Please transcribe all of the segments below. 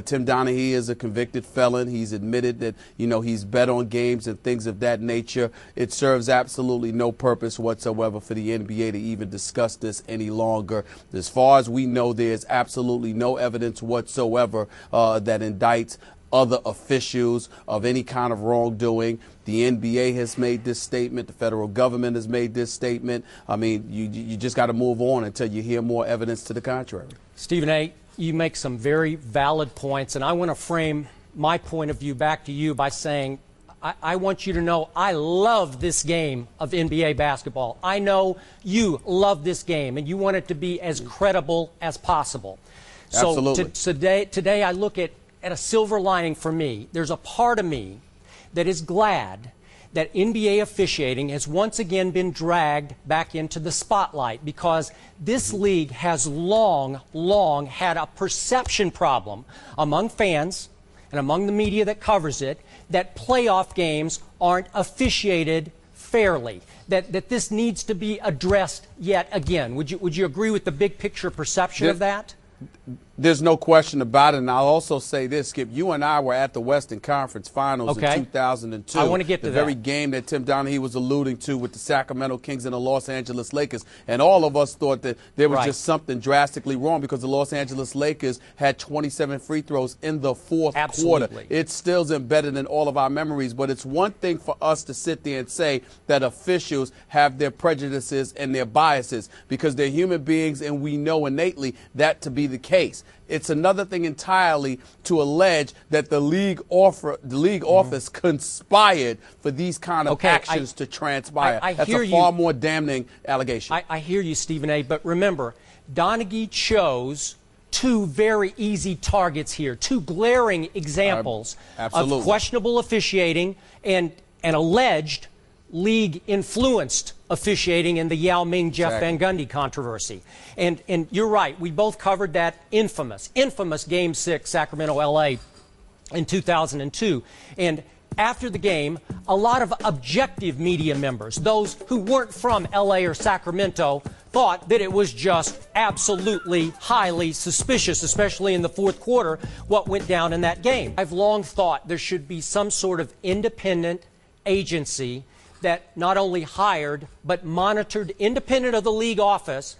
Tim Donaghy is a convicted felon. He's admitted that, he's bet on games and things of that nature. It serves absolutely no purpose whatsoever for the NBA to even discuss this any longer. As far as we know, there's absolutely no evidence whatsoever that indicts other officials of any kind of wrongdoing. The NBA has made this statement. The federal government has made this statement. I mean, you just got to move on until you hear more evidence to the contrary. Stephen A., you make some very valid points, and I want to frame my point of view back to you by saying I want you to know I love this game of NBA basketball. I know you love this game, and you want it to be as credible as possible. Absolutely. So today I look at a silver lining for me. There's a part of me that is glad that NBA officiating has once again been dragged back into the spotlight, because this league has long had a perception problem among fans and among the media that covers it that playoff games aren't officiated fairly, that this needs to be addressed yet again. Would you agree with the big picture perception of that? There's no question about it. And I'll also say this, Skip. You and I were at the Western Conference Finals in 2002. I want to get to the very game that Tim Donaghy was alluding to with the Sacramento Kings and the Los Angeles Lakers. And all of us thought that there was just something drastically wrong because the Los Angeles Lakers had 27 free throws in the fourth quarter. It's still embedded in all of our memories. But it's one thing for us to sit there and say that officials have their prejudices and their biases because they're human beings, and we know innately that to be the case. It's another thing entirely to allege that the league office conspired for these kind of actions to transpire. That's a far more damning allegation. I hear you, Stephen A., but remember, Donaghy chose two very easy targets here, two glaring examples of questionable officiating and alleged league-influenced officiating in the Yao Ming, Jeff Van Gundy controversy. And you're right, we both covered that infamous Game 6 Sacramento-LA in 2002. And after the game, a lot of objective media members, those who weren't from LA or Sacramento, thought that it was just absolutely highly suspicious, especially in the fourth quarter, what went down in that game. I've long thought there should be some sort of independent agency that not only hired but monitored, independent of the league office,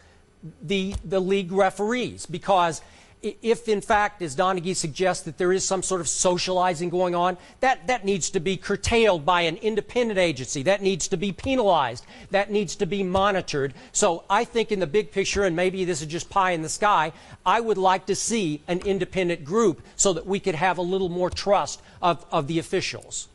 the league referees. Because if, in fact, as Donaghy suggests, that there is some sort of socializing going on, that needs to be curtailed by an independent agency. That needs to be penalized. That needs to be monitored. So I think in the big picture, and maybe this is just pie in the sky, I would like to see an independent group so that we could have a little more trust of the officials.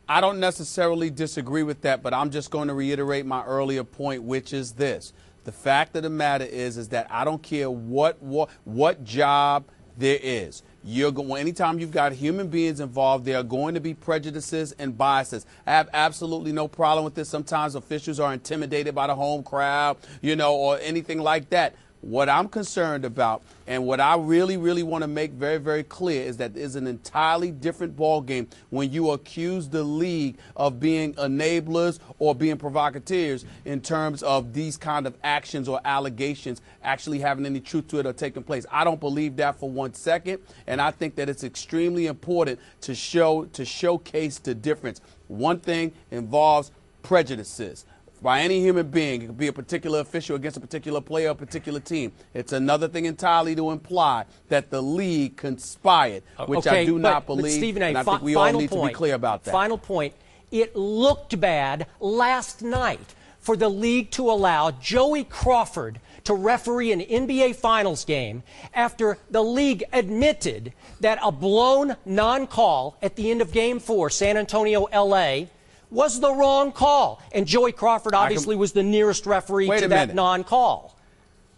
I don't necessarily disagree with that, but I'm just going to reiterate my earlier point, which is this. The fact of the matter is that I don't care what job there is. Anytime you've got human beings involved, there are going to be prejudices and biases. I have absolutely no problem with this. Sometimes officials are intimidated by the home crowd, or anything like that. What I'm concerned about and what I really want to make very, very clear is that there's an entirely different ballgame when you accuse the league of being enablers or being provocateurs in terms of these kind of actions or allegations actually having any truth to it or taking place. I don't believe that for 1 second, and I think that it's extremely important to showcase the difference. One thing involves prejudices by any human being. It could be a particular official against a particular player, a particular team. It's another thing entirely to imply that the league conspired, which I do not believe, Stephen A., and I think we all need to be clear about that. Final point. It looked bad last night for the league to allow Joey Crawford to referee an NBA Finals game after the league admitted that a blown non-call at the end of Game 4, San Antonio, L.A., was the wrong call. And Joey Crawford obviously was the nearest referee to that non-call.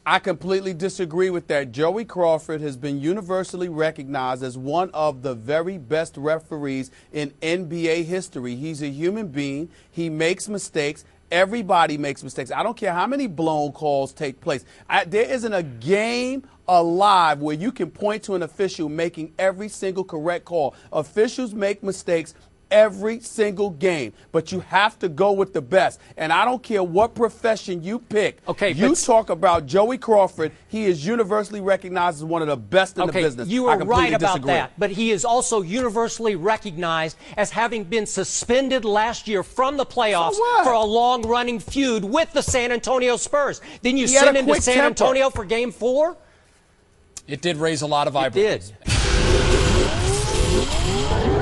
I completely disagree with that. Joey Crawford has been universally recognized as one of the very best referees in NBA history. He's a human being. He makes mistakes. Everybody makes mistakes. I don't care how many blown calls take place. There isn't a game alive where you can point to an official making every single correct call. Officials make mistakes every single game, but you have to go with the best. And I don't care what profession you pick. Okay, you talk about Joey Crawford. He is universally recognized as one of the best in the business. You are right about that, but he is also universally recognized as having been suspended last year from the playoffs for a long-running feud with the San Antonio Spurs. Didn't you send him to San Antonio for Game 4? It did raise a lot of eyebrows. It did.